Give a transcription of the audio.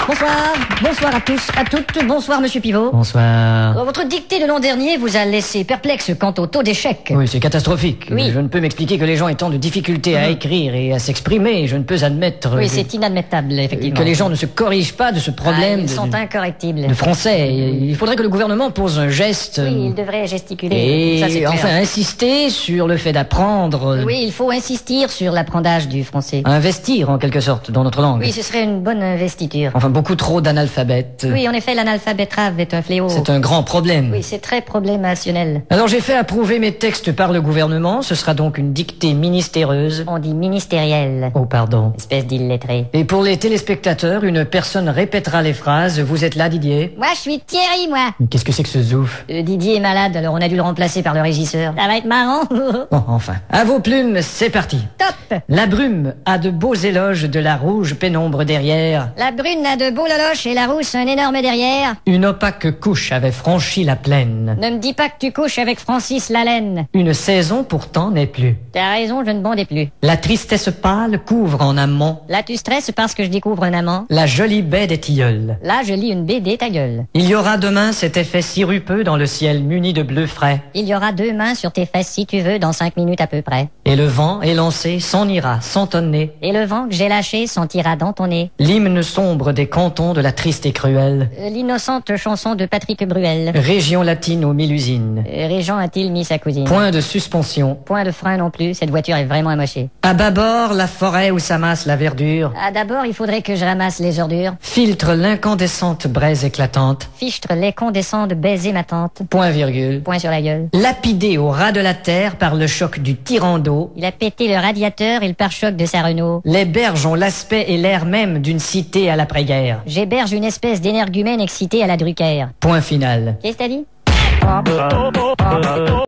Bonsoir, bonsoir à tous, à toutes, bonsoir Monsieur Pivot. Bonsoir. Votre dictée de l'an dernier vous a laissé perplexe quant au taux d'échec. Oui, c'est catastrophique. Oui. Je ne peux m'expliquer que les gens aient tant de difficultés à écrire et à s'exprimer. Je ne peux admettre Oui, c'est inadmettable, effectivement. que les gens ne se corrigent pas de ce problème Ils sont de incorrectibles. français. Il faudrait que le gouvernement pose un geste Oui, il devrait gesticuler. Ça, c'est et clair. enfin insister sur le fait d'apprendre, Oui, il faut insister sur l'apprentissage du français. investir en quelque sorte dans notre langue. Oui, ce serait une bonne investiture. Enfin, beaucoup trop d'analphabètes. Oui, en effet, l'analphabétrave est un fléau. C'est un grand problème. Oui, c'est très problémationnel. Alors j'ai fait approuver mes textes par le gouvernement. Ce sera donc une dictée ministéreuse. On dit ministériel. Oh, pardon. Espèce d'illettré. Et pour les téléspectateurs, une personne répétera les phrases. Vous êtes là, Didier? Moi, je suis Thierry, moi. Mais qu'est-ce que c'est que ce zouf? Didier est malade, alors on a dû le remplacer par le régisseur. Ça va être marrant. Bon, enfin. À vos plumes, c'est parti. Top. La brume a de beaux éloges de la rouge pénombre derrière. La brune a de beaux loloches et la rousse un énorme derrière. Une opaque couche avait franchi la plaine. Ne me dis pas que tu couches avec Francis Lalaine. Une saison pourtant n'est plus. T'as raison, je ne bondais plus. La tristesse pâle couvre en amont Là, tu stresses parce que je découvre un amant. la jolie baie des tilleuls. Là, je lis une BD, ta gueule. Il y aura demain cet effet sirupeux dans le ciel muni de bleu frais. Il y aura 2 mains sur tes fesses si tu veux dans 5 minutes à peu près. Et le vent élancé s'en ira sans tonner. Et le vent que j'ai lâché sentira dans ton nez. L'hymne sombre des cantons de la triste et cruelle L'innocente chanson de Patrick Bruel. région latine aux 1000 usines. Régent a-t-il mis sa cousine? Point de suspension. Point de frein non plus, cette voiture est vraiment amochée. À bâbord, la forêt où s'amasse la verdure Ah, d'abord, il faudrait que je ramasse les ordures. filtre l'incandescente braise éclatante. Fichtre les condescends de baiser ma tante. Point virgule. Point sur la gueule. Lapidé au ras de la terre par le choc du tyran d'eau, Il a pété le radiateur et le pare-choc de sa Renault. les berges ont l'aspect et l'air même d'une cité à l'après-guerre. J'héberge une espèce d'énergumène excité à la Drucker. Point final. Qu'est-ce que t'as dit?